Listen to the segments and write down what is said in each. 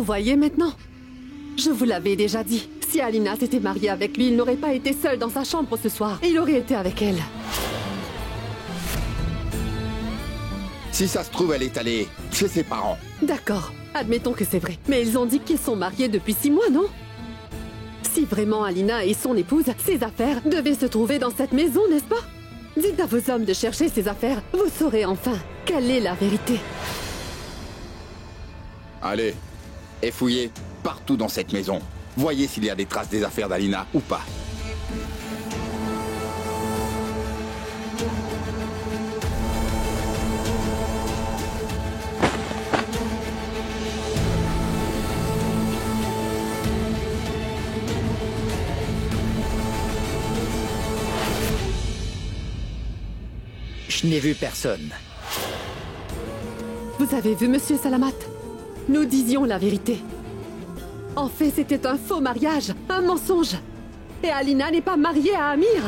Vous voyez maintenant? Je vous l'avais déjà dit. Si Alina s'était mariée avec lui, il n'aurait pas été seul dans sa chambre ce soir. Et il aurait été avec elle. Si ça se trouve, elle est allée chez ses parents. D'accord, admettons que c'est vrai. Mais ils ont dit qu'ils sont mariés depuis 6 mois, non? Si vraiment Alina et son épouse, ses affaires, devaient se trouver dans cette maison, n'est-ce pas? Dites à vos hommes de chercher ces affaires. Vous saurez enfin quelle est la vérité. Allez, et fouillez partout dans cette maison. Voyez s'il y a des traces des affaires d'Alina ou pas. Je n'ai vu personne. Vous avez vu, monsieur Salamat? Nous disions la vérité. En fait, c'était un faux mariage, un mensonge. Et Alina n'est pas mariée à Amir.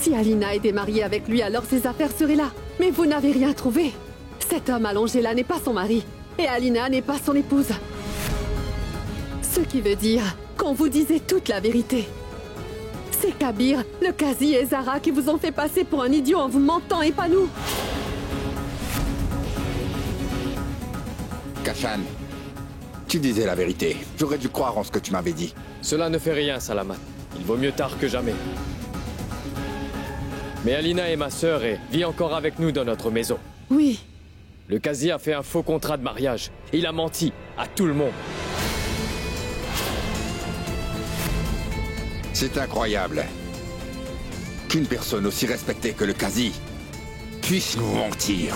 Si Alina était mariée avec lui, alors ses affaires seraient là. Mais vous n'avez rien trouvé. Cet homme allongé là n'est pas son mari. Et Alina n'est pas son épouse. Ce qui veut dire qu'on vous disait toute la vérité. C'est Kabir, le Qazi et Zara qui vous ont fait passer pour un idiot en vous mentant et pas nous. Kashan, tu disais la vérité. J'aurais dû croire en ce que tu m'avais dit. Cela ne fait rien, Salamat. Il vaut mieux tard que jamais. Mais Alina est ma sœur et vit encore avec nous dans notre maison. Oui. Le Qazi a fait un faux contrat de mariage. Il a menti à tout le monde. C'est incroyable qu'une personne aussi respectée que le Qazi puisse nous mentir.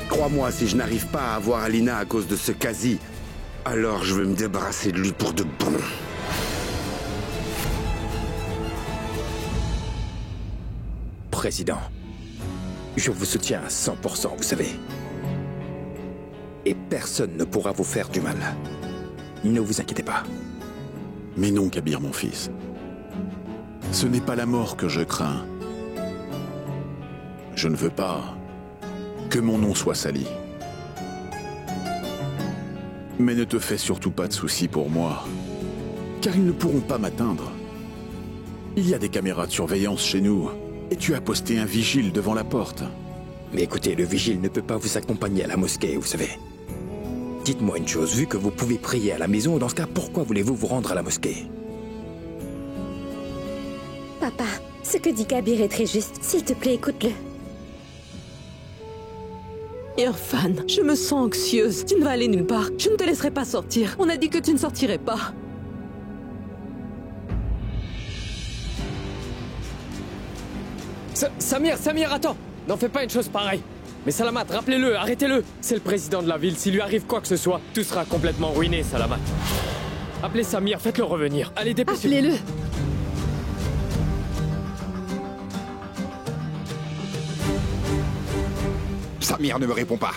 Crois-moi, si je n'arrive pas à avoir Alina à cause de ce Qazi, alors je vais me débarrasser de lui pour de bon. Président, je vous soutiens à 100%, vous savez. Et personne ne pourra vous faire du mal. Ne vous inquiétez pas. Mais non, Kabir, mon fils. Ce n'est pas la mort que je crains. Je ne veux pas que mon nom soit sali. Mais ne te fais surtout pas de soucis pour moi, car ils ne pourront pas m'atteindre. Il y a des caméras de surveillance chez nous, et tu as posté un vigile devant la porte. Mais écoutez, le vigile ne peut pas vous accompagner à la mosquée, vous savez. Dites-moi une chose, vu que vous pouvez prier à la maison, dans ce cas, pourquoi voulez-vous vous rendre à la mosquée? Papa, ce que dit Kabir est très juste. S'il te plaît, écoute-le. Irfan, je me sens anxieuse. Tu ne vas aller nulle part. Je ne te laisserai pas sortir. On a dit que tu ne sortirais pas. Samir, attends! N'en fais pas une chose pareille. Mais Salamat, rappelez-le, arrêtez-le. C'est le président de la ville. S'il lui arrive quoi que ce soit, tout sera complètement ruiné, Salamat. Appelez Samir, faites-le revenir. Allez, dépêchez-vous. Appelez-le. Samir ne me répond pas.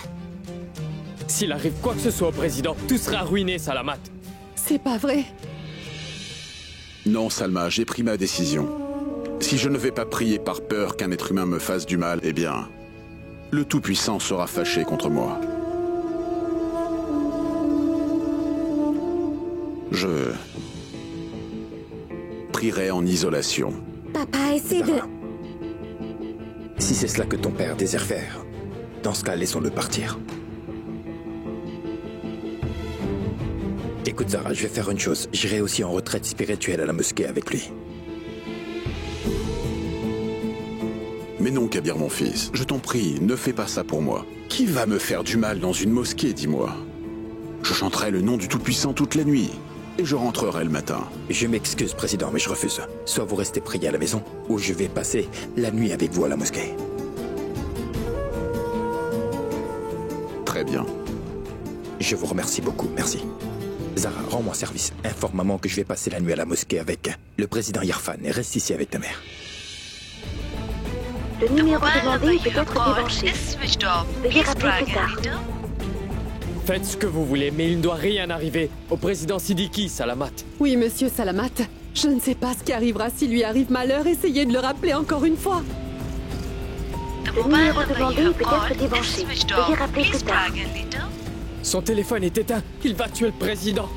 S'il arrive quoi que ce soit au président, tout sera ruiné, Salamat. C'est pas vrai. Non, Salma, j'ai pris ma décision. Si je ne vais pas prier par peur qu'un être humain me fasse du mal, eh bien, le Tout-Puissant sera fâché contre moi. Je prierai en isolation. Papa, essaie de... Si c'est cela que ton père désire faire, dans ce cas, laissons-le partir. Écoute, Zara, je vais faire une chose. J'irai aussi en retraite spirituelle à la mosquée avec lui. Mais non, Kabir, mon fils, je t'en prie, ne fais pas ça pour moi. Qui va me faire du mal dans une mosquée, dis-moi? Je chanterai le nom du Tout-Puissant toute la nuit, et je rentrerai le matin. Je m'excuse, Président, mais je refuse. Soit vous restez prier à la maison, ou je vais passer la nuit avec vous à la mosquée. Très bien. Je vous remercie beaucoup, merci. Zara, rends-moi service. Informe maman que je vais passer la nuit à la mosquée avec le président Irfan et reste ici avec ta mère. Le numéro demandé peut être débranché. Veuillez rappeler plus tard. Faites ce que vous voulez, mais il ne doit rien arriver au président Siddiqui, Salamat. Oui, monsieur Salamat. Je ne sais pas ce qui arrivera s'il lui arrive malheur. Essayez de le rappeler encore une fois. Le numéro demandé est peut-être débranché. Veuillez rappeler plus tard. Son téléphone est éteint. Il va tuer le président.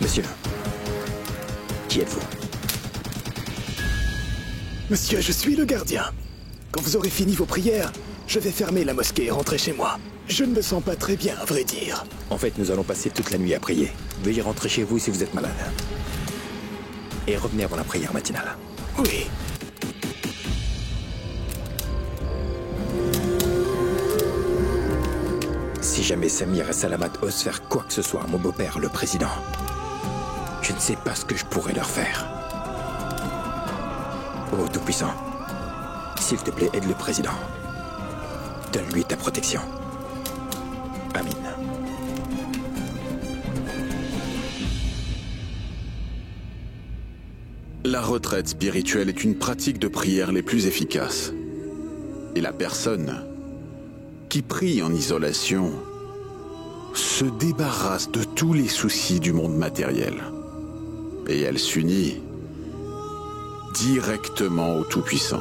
Monsieur, qui êtes-vous? Monsieur, je suis le gardien. Quand vous aurez fini vos prières, je vais fermer la mosquée et rentrer chez moi. Je ne me sens pas très bien, à vrai dire. En fait, nous allons passer toute la nuit à prier. Veuillez rentrer chez vous si vous êtes malade. Et revenez avant la prière matinale. Oui. Si jamais Samir et Salamat osent faire quoi que ce soit à mon beau-père, le président, je ne sais pas ce que je pourrais leur faire. Oh, Tout-Puissant, s'il te plaît, aide le président. Donne-lui ta protection. Amin. La retraite spirituelle est une pratique de prière les plus efficaces. Et la personne qui prie en isolation se débarrasse de tous les soucis du monde matériel. Et elle s'unit directement au Tout-Puissant.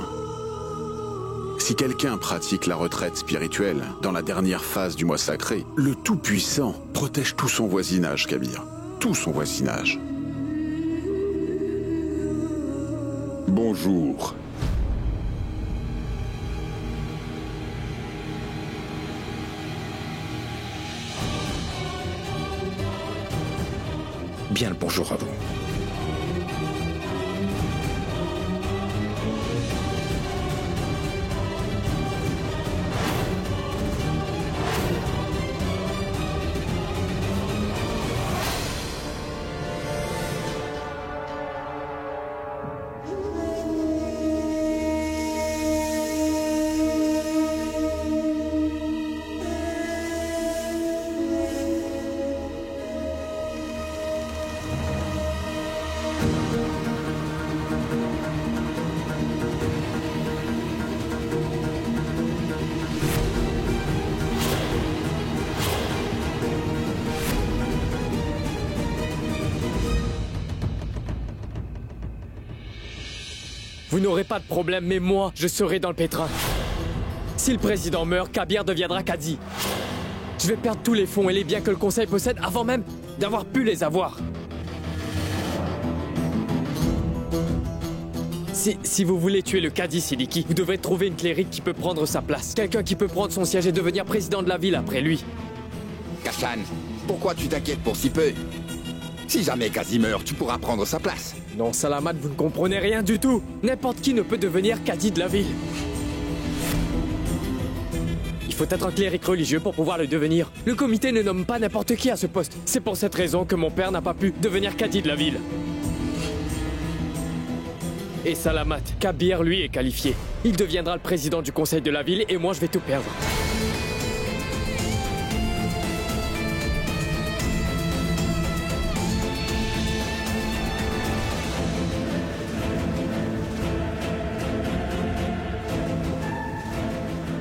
Si quelqu'un pratique la retraite spirituelle dans la dernière phase du mois sacré, le Tout-Puissant protège tout son voisinage, Kabir. Tout son voisinage. Bonjour. Bien le bonjour à vous. Vous n'aurez pas de problème, mais moi, je serai dans le pétrin. Si le président meurt, Kabir deviendra Qadi. Je vais perdre tous les fonds et les biens que le Conseil possède avant même d'avoir pu les avoir. Si vous voulez tuer le Qadi Siddiqui, vous devrez trouver une clérique qui peut prendre sa place. Quelqu'un qui peut prendre son siège et devenir président de la ville après lui. Kashan, pourquoi tu t'inquiètes pour si peu? Si jamais Qazi meurt, tu pourras prendre sa place. Non, Salamat, vous ne comprenez rien du tout. N'importe qui ne peut devenir Qadi de la ville. Il faut être un cléric religieux pour pouvoir le devenir. Le comité ne nomme pas n'importe qui à ce poste. C'est pour cette raison que mon père n'a pas pu devenir Qadi de la ville. Et Salamat, Kabir, lui, est qualifié. Il deviendra le président du conseil de la ville et moi, je vais tout perdre.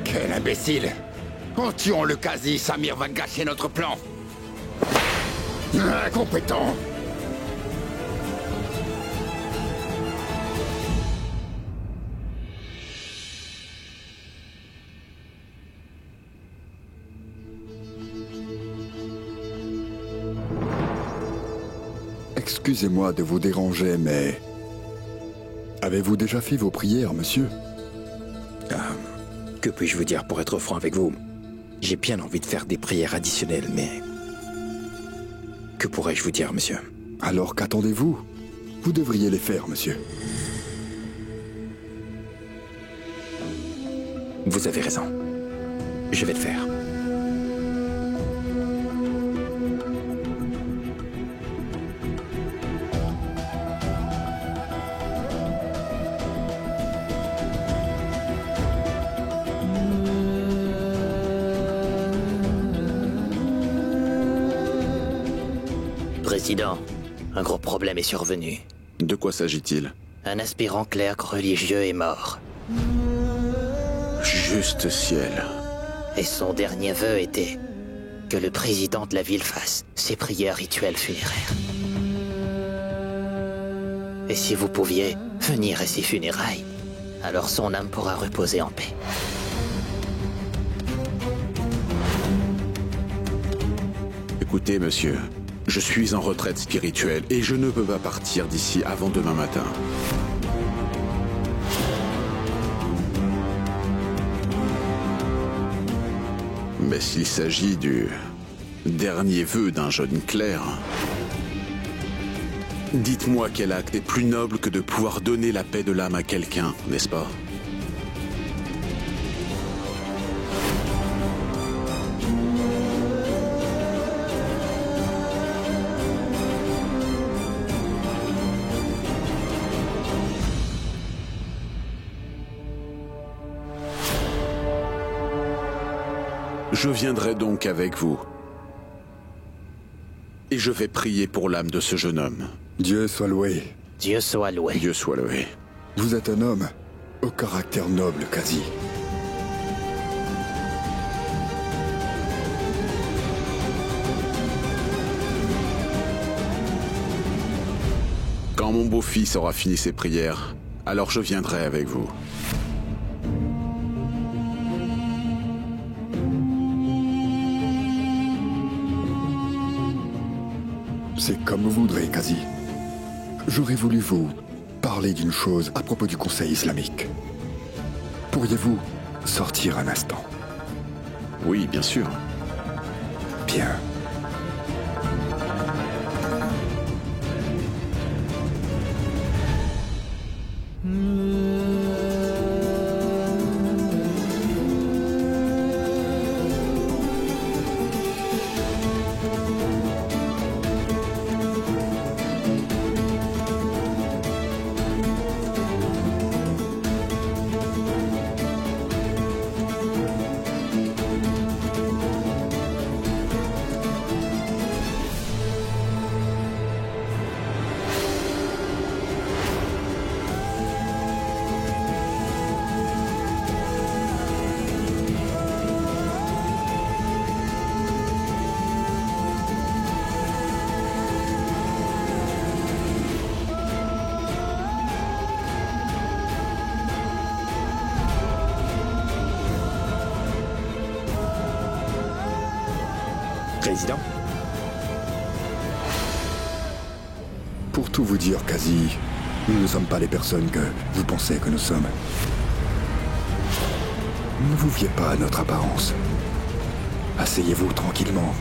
Quel imbécile! En tuant le Qazi, Samir va gâcher notre plan. Incompétent! Excusez-moi de vous déranger, mais... Avez-vous déjà fait vos prières, monsieur? Que puis-je vous dire pour être franc avec vous? J'ai bien envie de faire des prières additionnelles, mais... Que pourrais-je vous dire, monsieur? Alors qu'attendez-vous? Vous devriez les faire, monsieur. Vous avez raison. Je vais le faire. Président, un gros problème est survenu. De quoi s'agit-il? Un aspirant clerc religieux est mort. Juste ciel. Et son dernier vœu était que le président de la ville fasse ses prières rituelles funéraires. Et si vous pouviez venir à ses funérailles, alors son âme pourra reposer en paix. Écoutez, monsieur, je suis en retraite spirituelle et je ne peux pas partir d'ici avant demain matin. Mais s'il s'agit du dernier vœu d'un jeune clerc, dites-moi quel acte est plus noble que de pouvoir donner la paix de l'âme à quelqu'un, n'est-ce pas? Je viendrai donc avec vous. Et je vais prier pour l'âme de ce jeune homme. Dieu soit loué. Dieu soit loué. Dieu soit loué. Vous êtes un homme au caractère noble, Kazi. Quand mon beau-fils aura fini ses prières, alors je viendrai avec vous. C'est comme vous voudrez, Kazi. J'aurais voulu vous parler d'une chose à propos du Conseil islamique. Pourriez-vous sortir un instant? Oui, bien sûr. Bien. Président? Pour tout vous dire, Kazi, nous ne sommes pas les personnes que vous pensez que nous sommes. Ne vous fiez pas à notre apparence. Asseyez-vous tranquillement,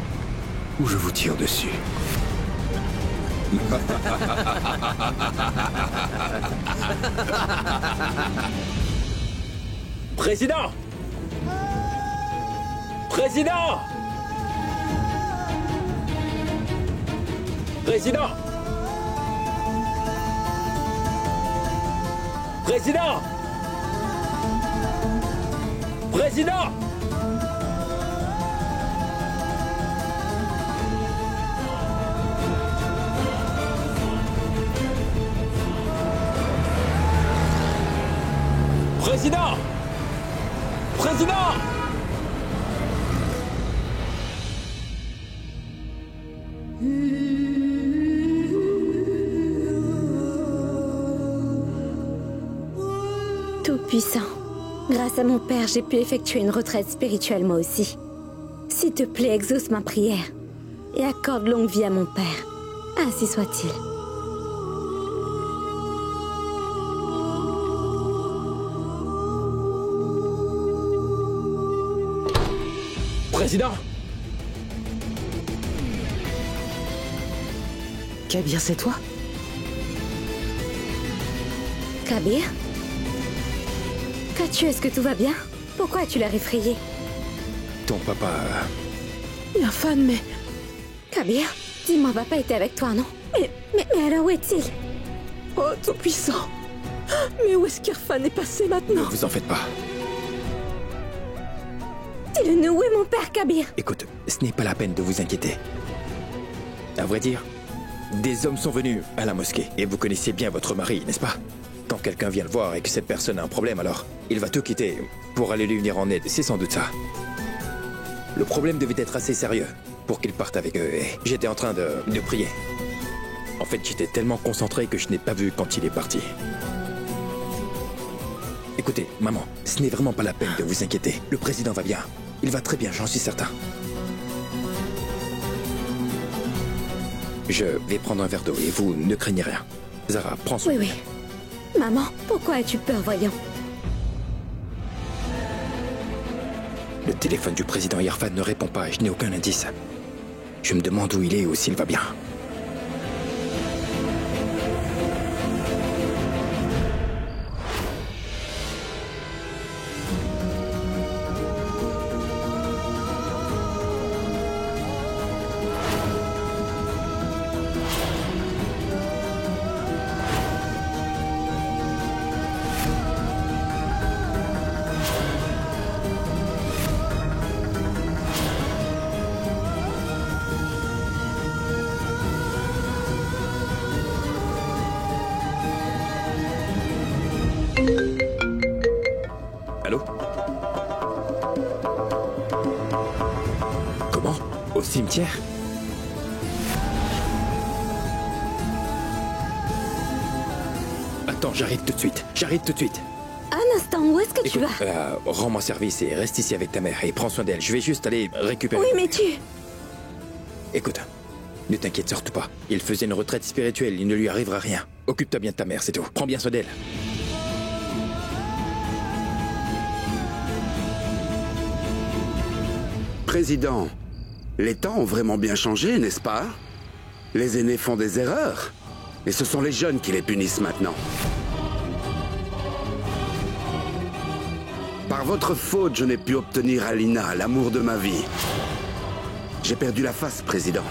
ou je vous tire dessus. Président! Président! Président! Président! Président! Président! Président! Tout-Puissant, grâce à mon père, j'ai pu effectuer une retraite spirituelle moi aussi. S'il te plaît, exauce ma prière et accorde longue vie à mon père. Ainsi soit-il. Président! Kabir, c'est toi? Kabir? Qu'as-tu? Est-ce que tout va bien? Pourquoi as-tu l'air effrayé? Ton papa... Irfan, mais... Kabir, dis-moi, papa était avec toi, non? Mais alors où est-il? Oh, tout-puissant! Mais où est-ce qu'Irfan est passé maintenant? Ne vous en faites pas. Dis-le-nous, où est mon père, Kabir? Écoute, ce n'est pas la peine de vous inquiéter. À vrai dire, des hommes sont venus à la mosquée. Et vous connaissez bien votre mari, n'est-ce pas? Quand quelqu'un vient le voir et que cette personne a un problème, alors il va tout quitter pour aller lui venir en aide. C'est sans doute ça. Le problème devait être assez sérieux pour qu'il parte avec eux. Et j'étais en train de prier. En fait, j'étais tellement concentré que je n'ai pas vu quand il est parti. Écoutez, maman, ce n'est vraiment pas la peine de vous inquiéter. Le président va bien. Il va très bien, j'en suis certain. Je vais prendre un verre d'eau et vous ne craignez rien. Zara, prends soin. Oui. Maman, pourquoi as-tu peur, voyons? Le téléphone du président Irfan ne répond pas et je n'ai aucun indice. Je me demande où il est ou s'il va bien. Allô? Comment? Au cimetière? Attends, j'arrive tout de suite. Un instant, où est-ce que tu vas? Rends-moi service et reste ici avec ta mère et prends soin d'elle. Je vais juste aller récupérer... Oui, mais tu... Écoute, ne t'inquiète surtout pas. Il faisait une retraite spirituelle, il ne lui arrivera rien. Occupe-toi bien de ta mère, c'est tout. Prends bien soin d'elle. Président, les temps ont vraiment bien changé, n'est-ce pas? Les aînés font des erreurs. Et ce sont les jeunes qui les punissent maintenant. Par votre faute, je n'ai pu obtenir Alina, l'amour de ma vie. J'ai perdu la face, Président.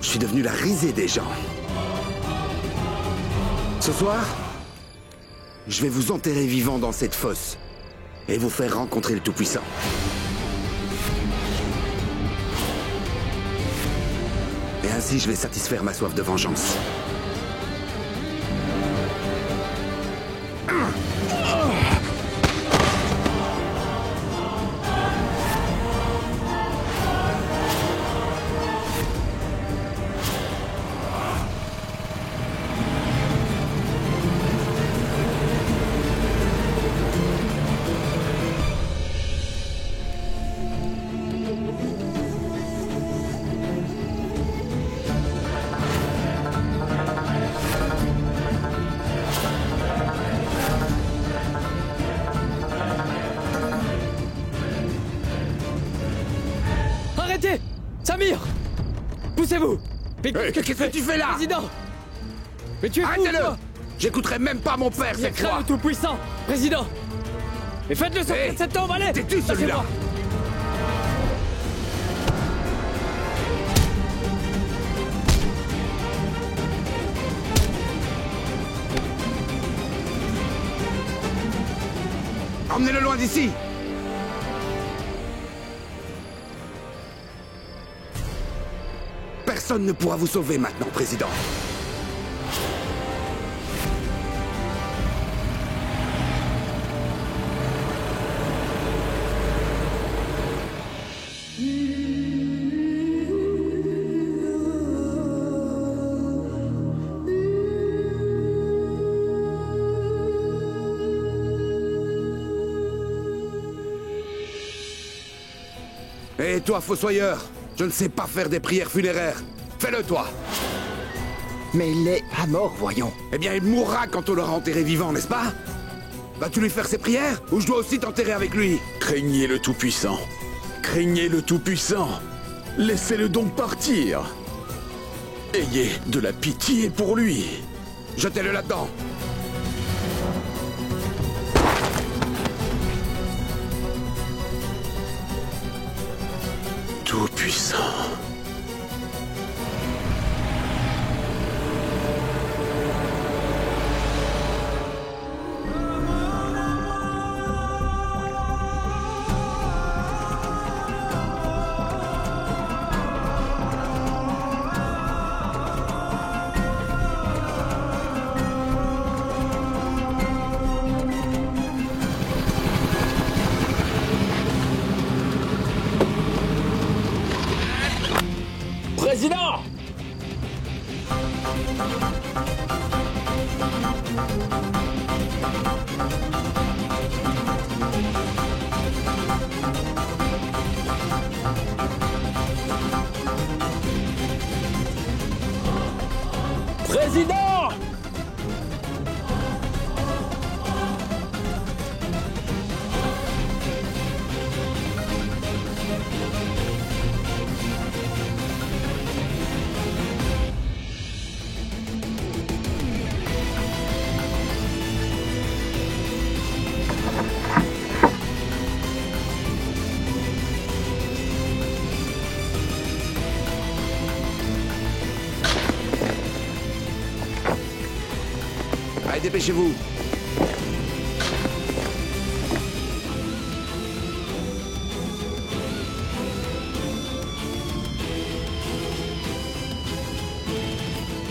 Je suis devenu la risée des gens. Ce soir, je vais vous enterrer vivant dans cette fosse et vous faire rencontrer le Tout-Puissant. Et ainsi, je vais satisfaire ma soif de vengeance. Samir! Poussez-vous! Hey, qu'est-ce que tu fais là? Président! Mais tu es fou, arrêtez-le! toi! J'écouterai même pas mon père cette fois! Le Tout-Puissant! Président! Mais faites-le sortir de cette tombe, allez! T'es-tu celui-là? Emmenez-le loin d'ici! Personne ne pourra vous sauver maintenant, Président. Et toi, Fossoyeur, je ne sais pas faire des prières funéraires. Fais-le, toi. Mais il est à mort, voyons. Eh bien, il mourra quand on l'aura enterré vivant, n'est-ce pas? Vas-tu lui faire ses prières? Ou je dois aussi t'enterrer avec lui? Craignez le Tout-Puissant. Craignez le Tout-Puissant. Laissez-le donc partir. Ayez de la pitié pour lui. Jetez-le là-dedans. Tout-Puissant. Président! Président! Allez, dépêchez-vous.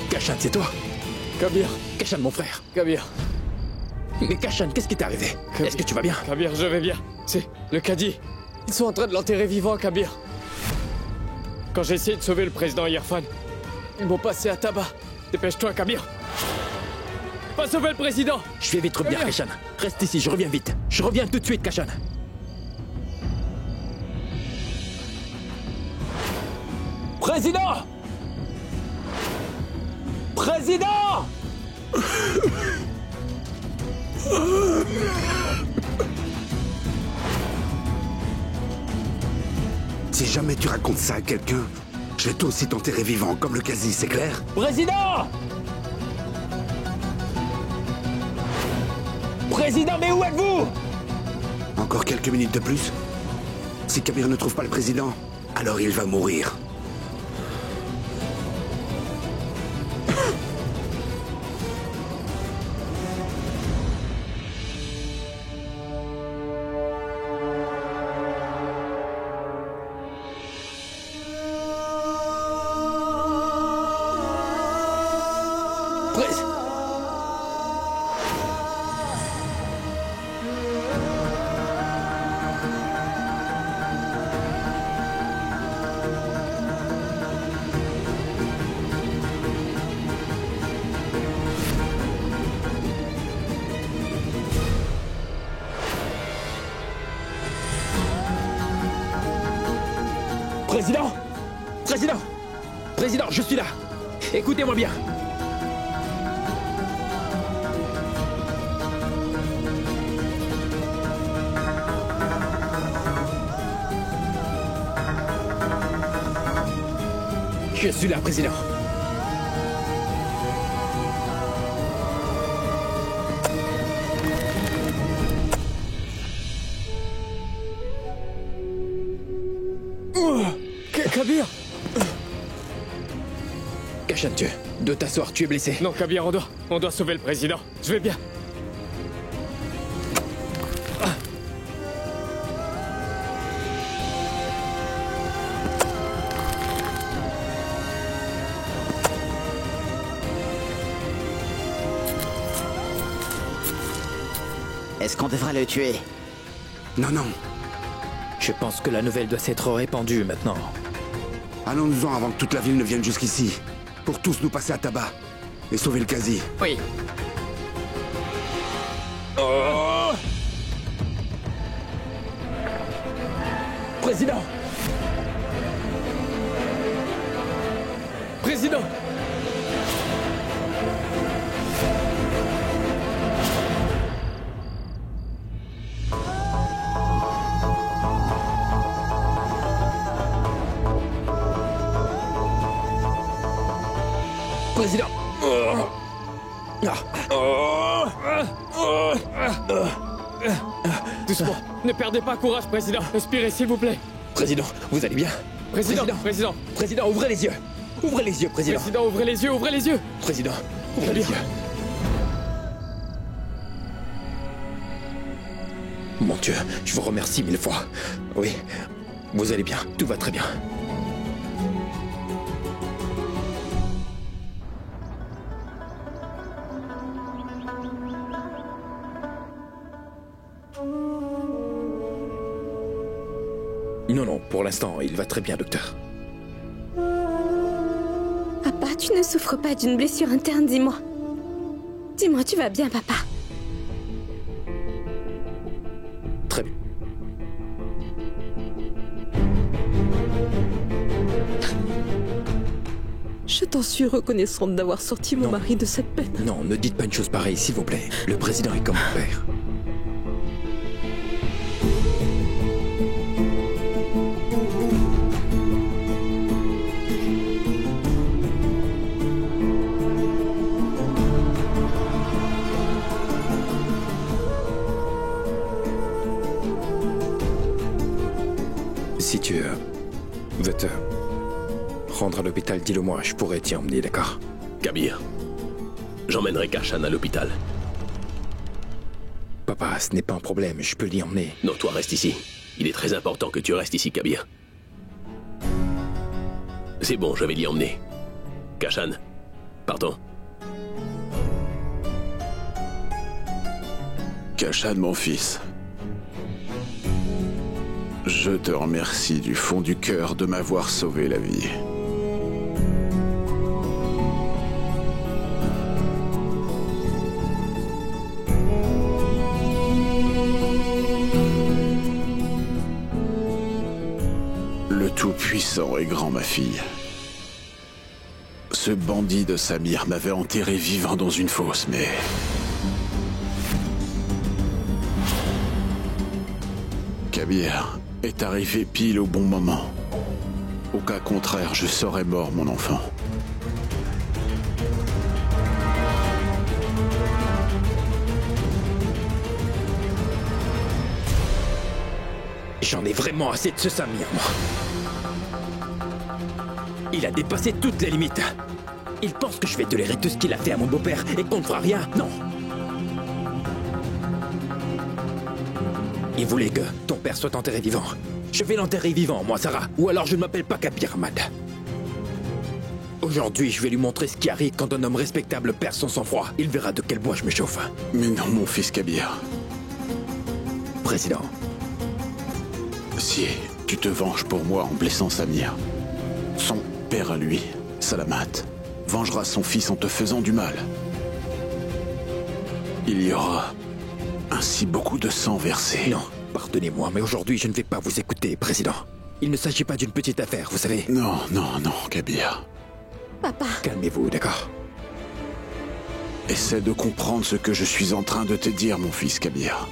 Kashan, c'est toi? Kabir. Kashan, mon frère. Kabir. Mais Kashan, qu'est-ce qui t'est arrivé? Est-ce que tu vas bien? Kabir, je vais bien. C'est le Cadi. Ils sont en train de l'enterrer vivant, Kabir. Quand j'ai essayé de sauver le président Irfan, ils m'ont passé à tabac. Dépêche-toi, Kabir. Pas sauver le président. Je vais vite revenir, Kashan. Reste ici, je reviens vite. Je reviens tout de suite, Kashan. Président! Président! Si jamais tu racontes ça à quelqu'un, je vais toi aussi t'enterrer vivant, comme le Kazi, c'est clair? Président! Président, mais où êtes-vous? Encore quelques minutes de plus. Si Kabir ne trouve pas le président, alors il va mourir. Président! Président! Président, je suis là! Écoutez-moi bien! Je suis là, président! Kabir! Kashan, tu dois t'asseoir, tu es blessé. Non, Kabir, on doit sauver le président. Je vais bien. Est-ce qu'on devrait le tuer? Non, non. Je pense que la nouvelle doit s'être répandue maintenant. Allons-nous-en avant que toute la ville ne vienne jusqu'ici. Pour tous nous passer à tabac. Et sauver le Kazi. Oui. Oh! Président! Président! Président. Doucement. Ne perdez pas courage, Président. Respirez, s'il vous plaît. Président, vous allez bien? Président. Président, ouvrez les yeux. Ouvrez les yeux, Président. Président, ouvrez les yeux, ouvrez les yeux. Président, ouvrez les yeux. Mon Dieu, je vous remercie 1000 fois. Oui, vous allez bien, tout va très bien. Non, pour l'instant, il va très bien, docteur. Papa, tu ne souffres pas d'une blessure interne, dis-moi. Dis-moi, tu vas bien, papa? Très bien. Je t'en suis reconnaissante d'avoir sorti mon mari de cette peine. Non, ne dites pas une chose pareille, s'il vous plaît. Le président est comme mon père. Si tu veux te rendre à l'hôpital, dis-le moi, je pourrais t'y emmener, d'accord? Kabir, j'emmènerai Kashan à l'hôpital. Papa, ce n'est pas un problème, je peux l'y emmener. Non, toi reste ici. Il est très important que tu restes ici, Kabir. C'est bon, je vais l'y emmener. Kashan, partons. Kashan, mon fils. Je te remercie du fond du cœur de m'avoir sauvé la vie. Le Tout-Puissant est grand, ma fille. Ce bandit de Samir m'avait enterré vivant dans une fosse, mais... Kabir est arrivé pile au bon moment. Au cas contraire, je serais mort, mon enfant. J'en ai vraiment assez de ce Samir, moi. Il a dépassé toutes les limites. Il pense que je vais tolérer tout ce qu'il a fait à mon beau-père et qu'on ne fera rien. Non. Il voulait que ton père soit enterré vivant. Je vais l'enterrer vivant, moi, Sarah. Ou alors je ne m'appelle pas Kabir Ahmad. Aujourd'hui, je vais lui montrer ce qui arrive quand un homme respectable perd son sang-froid. Il verra de quel bois je me chauffe. Mais non, mon fils Kabir. Président. Si tu te venges pour moi en blessant Samir, son père à lui, Salamat, vengera son fils en te faisant du mal. Il y aura ainsi beaucoup de sang versé. Non, pardonnez-moi, mais aujourd'hui je ne vais pas vous écouter, Président. Il ne s'agit pas d'une petite affaire, vous savez. Non, Kabir. Papa. Calmez-vous, d'accord? Essaie de comprendre ce que je suis en train de te dire, mon fils Kabir.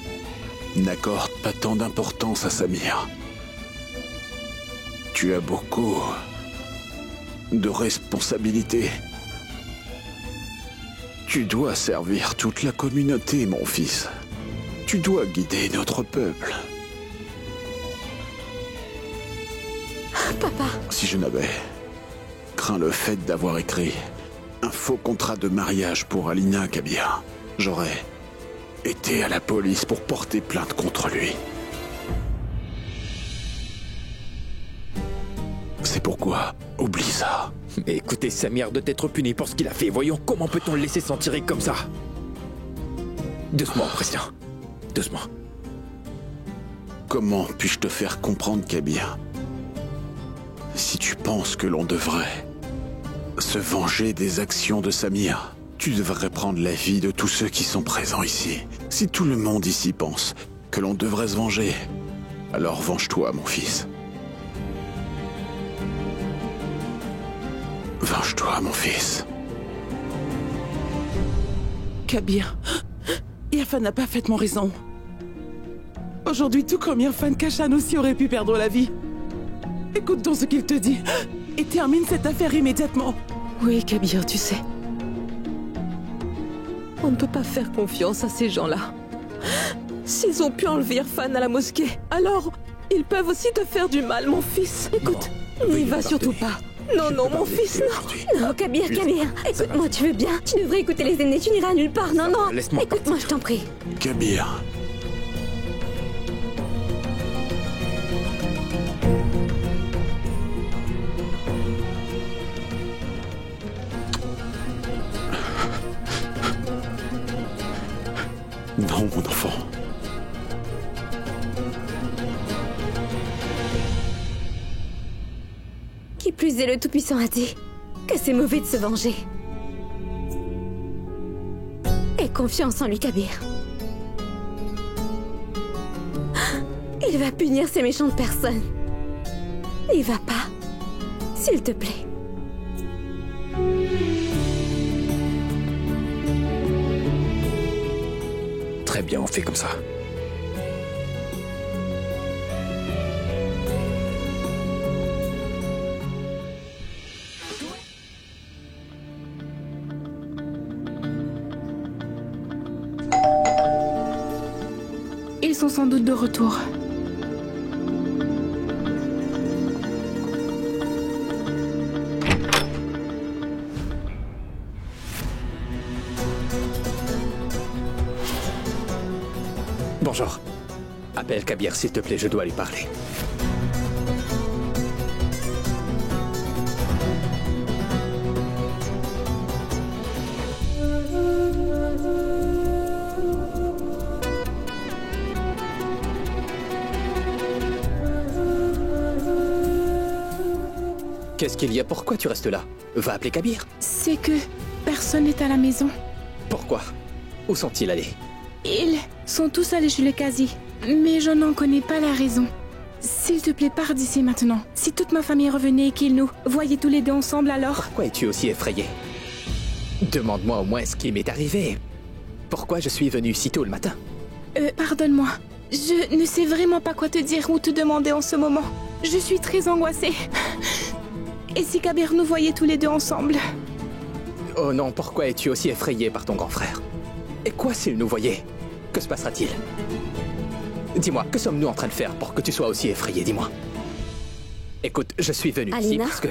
N'accorde pas tant d'importance à Samir. Tu as beaucoup de responsabilités. Tu dois servir toute la communauté, mon fils. Tu dois guider notre peuple. Papa. Si je n'avais craint le fait d'avoir écrit un faux contrat de mariage pour Alina, Kabir, j'aurais été à la police pour porter plainte contre lui. C'est pourquoi, oublie ça. Mais écoutez, Samir doit être puni pour ce qu'il a fait. Voyons, comment peut-on le laisser s'en tirer comme ça? Doucement, Président. Doucement. Comment puis-je te faire comprendre, Kabir? Si tu penses que l'on devrait se venger des actions de Samir, tu devrais prendre l'avis de tous ceux qui sont présents ici. Si tout le monde ici pense que l'on devrait se venger, alors venge-toi, mon fils. Venge-toi, mon fils. Kabir, Irfan n'a pas parfaitement raison. Aujourd'hui, tout comme Irfan, Kashan aussi aurait pu perdre la vie. Écoute donc ce qu'il te dit et termine cette affaire immédiatement. Oui, Kabir, tu sais, On ne peut pas faire confiance à ces gens-là. S'ils ont pu enlever Irfan à la mosquée, alors ils peuvent aussi te faire du mal, mon fils. Écoute, n'y va surtout pas. Non, mon fils, non. Non, Kabir, écoute-moi, tu veux bien. Tu devrais écouter les aînés, tu n'iras nulle part. Non. Écoute-moi, je t'en prie. Kabir. Non, mon enfant. Qui plus est, le Tout-Puissant a dit que c'est mauvais de se venger. Aie confiance en lui, Kabir. Il va punir ces méchantes personnes. N'y va pas, s'il te plaît. Très bien, on fait comme ça. Ils sont sans doute de retour. Bonjour. Appelle Kabir, s'il te plaît, je dois lui parler. Qu'est-ce qu'il y a? Pourquoi tu restes là? Va appeler Kabir. C'est que personne n'est à la maison. Pourquoi? Où sont-ils allés? Ils sont tous allés chez le Qazi, mais je n'en connais pas la raison. S'il te plaît, pars d'ici maintenant. Si toute ma famille revenait et qu'ils nous voyaient tous les deux ensemble, alors... Pourquoi es-tu aussi effrayé? Demande-moi au moins ce qui m'est arrivé. Pourquoi je suis venu si tôt le matin? Pardonne-moi. Je ne sais vraiment pas quoi te dire ou te demander en ce moment. Je suis très angoissée. Et si Kabir nous voyait tous les deux ensemble? Oh non, pourquoi es-tu aussi effrayé par ton grand frère? Et quoi s'il nous voyait? Que se passera-t-il? Dis-moi, que sommes-nous en train de faire pour que tu sois aussi effrayé, dis-moi? Écoute, je suis venu ici Alina? parce que...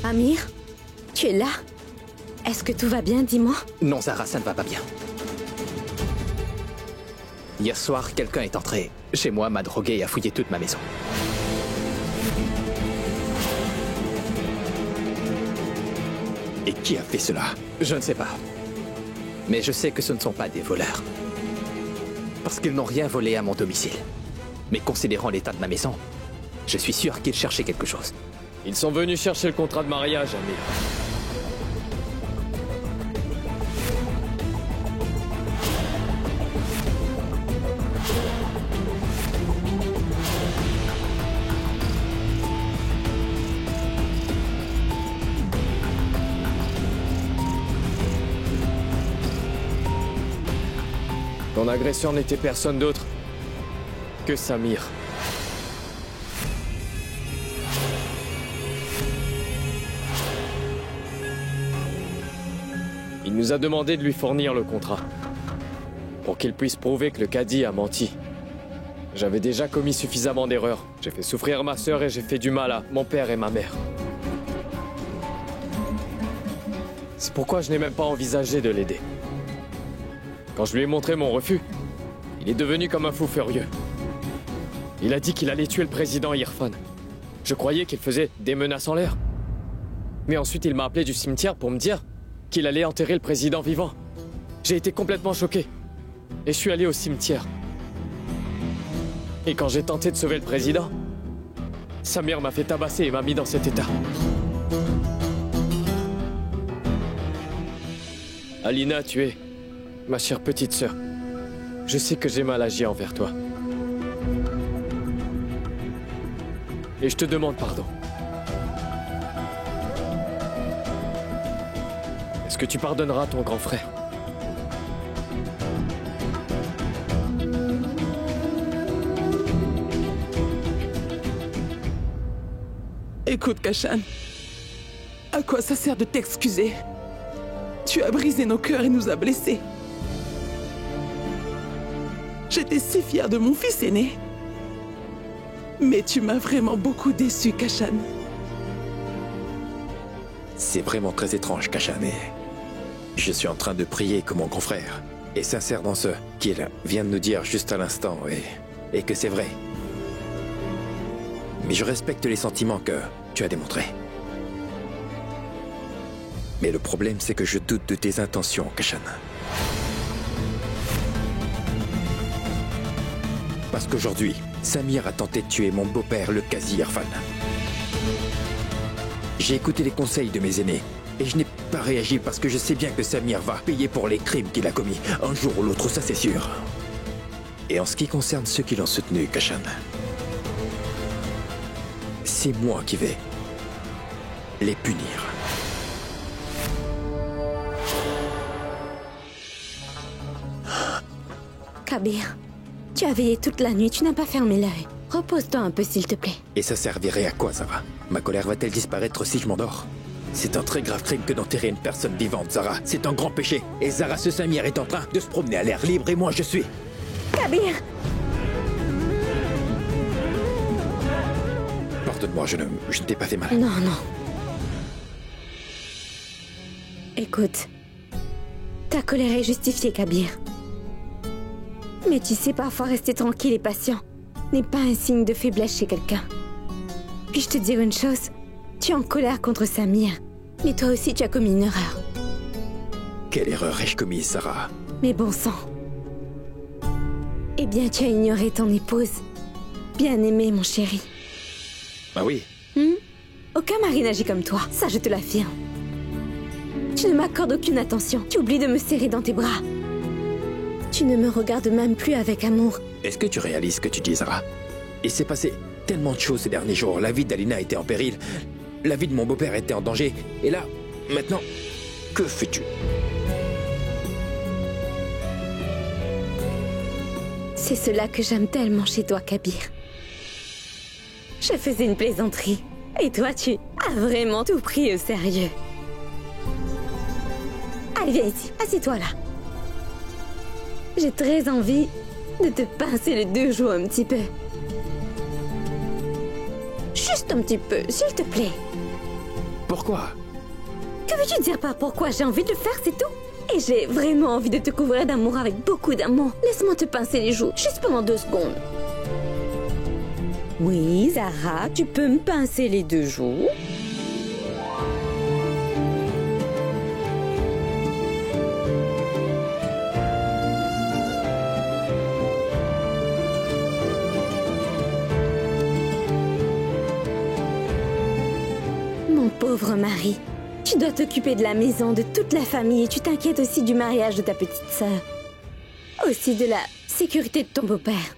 Amir, tu es là? Est-ce que tout va bien, dis-moi? Non, Zara, ça ne va pas bien. Hier soir, quelqu'un est entré chez moi, m'a drogué et a fouillé toute ma maison. Et qui a fait cela? Je ne sais pas. Mais je sais que ce ne sont pas des voleurs. Parce qu'ils n'ont rien volé à mon domicile. Mais considérant l'état de ma maison, je suis sûr qu'ils cherchaient quelque chose. Ils sont venus chercher le contrat de mariage, Amir. Ton agresseur n'était personne d'autre que Samir. Il nous a demandé de lui fournir le contrat pour qu'il puisse prouver que le Qadi a menti. J'avais déjà commis suffisamment d'erreurs. J'ai fait souffrir ma sœur et j'ai fait du mal à mon père et ma mère. C'est pourquoi je n'ai même pas envisagé de l'aider. Quand je lui ai montré mon refus, il est devenu comme un fou furieux. Il a dit qu'il allait tuer le président Irfan. Je croyais qu'il faisait des menaces en l'air. Mais ensuite, il m'a appelé du cimetière pour me dire qu'il allait enterrer le président vivant. J'ai été complètement choqué. Et je suis allé au cimetière. Et quand j'ai tenté de sauver le président, Samir m'a fait tabasser et m'a mis dans cet état. Alina, tu es ma chère petite sœur. Je sais que j'ai mal agi envers toi. Et je te demande pardon. Est-ce que tu pardonneras ton grand frère. Écoute, Kashan, à quoi ça sert de t'excuser? Tu as brisé nos cœurs et nous as blessés. J'étais si fière de mon fils aîné. Mais tu m'as vraiment beaucoup déçu, Kashan. C'est vraiment très étrange, Kashan, et je suis en train de prier que mon grand frère est sincère dans ce qu'il vient de nous dire juste à l'instant, et que c'est vrai. Mais je respecte les sentiments que tu as démontrés. Mais le problème, c'est que je doute de tes intentions, Kashan. Parce qu'aujourd'hui, Samir a tenté de tuer mon beau-père, le Qazi Irfan. J'ai écouté les conseils de mes aînés, et je n'ai pas réagi parce que je sais bien que Samir va payer pour les crimes qu'il a commis, un jour ou l'autre, ça c'est sûr. Et en ce qui concerne ceux qui l'ont soutenu, Kashan, c'est moi qui vais les punir. Kabir, tu as veillé toute la nuit, tu n'as pas fermé l'œil. Repose-toi un peu, s'il te plaît. Et ça servirait à quoi, Zara? Ma colère va-t-elle disparaître si je m'endors? C'est un très grave crime que d'enterrer une personne vivante, Zara. C'est un grand péché. Et Zara, ce Samir est en train de se promener à l'air libre et moi, je suis... Kabir! Pardonne-moi, je ne t'ai pas fait mal. Non, non. Écoute, ta colère est justifiée, Kabir. Mais tu sais, parfois rester tranquille et patient n'est pas un signe de faiblesse chez quelqu'un. Puis-je te dire une chose? Tu es en colère contre Samir, mais toi aussi tu as commis une erreur. Quelle erreur ai-je commise, Sarah? Mais bon sang. Eh bien, tu as ignoré ton épouse. Bien aimée, mon chéri. Ah oui? Aucun mari n'agit comme toi, ça je te l'affirme. Tu ne m'accordes aucune attention, tu oublies de me serrer dans tes bras. Tu ne me regardes même plus avec amour. Est-ce que tu réalises ce que tu dis, Zara? Il s'est passé tellement de choses ces derniers jours. La vie d'Alina était en péril. La vie de mon beau-père était en danger. Et là, maintenant, que fais-tu? C'est cela que j'aime tellement chez toi, Kabir. Je faisais une plaisanterie. Et toi, tu as vraiment tout pris au sérieux. Allez, viens ici. Assieds-toi là. J'ai très envie de te pincer les deux joues un petit peu. Juste un petit peu, s'il te plaît. Pourquoi? Que veux-tu dire par pourquoi? J'ai envie de le faire, c'est tout. Et j'ai vraiment envie de te couvrir d'amour avec beaucoup d'amour. Laisse-moi te pincer les joues, juste pendant 2 secondes. Oui, Zara, tu peux me pincer les 2 joues. Pauvre mari, tu dois t'occuper de la maison, de toute la famille et tu t'inquiètes aussi du mariage de ta petite sœur. Aussi de la sécurité de ton beau-père.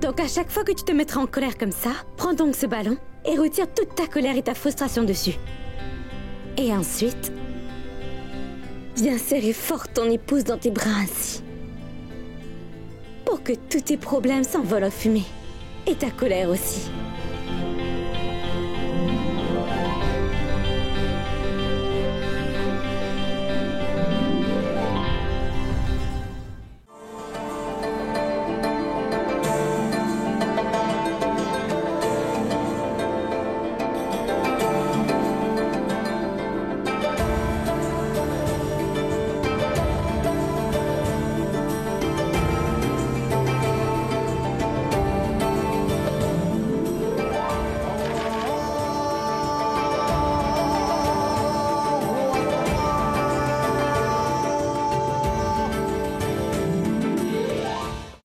Donc à chaque fois que tu te mettras en colère comme ça, prends donc ce ballon et retire toute ta colère et ta frustration dessus. Et ensuite, viens serrer fort ton épouse dans tes bras ainsi. Pour que tous tes problèmes s'envolent en fumée. Et ta colère aussi.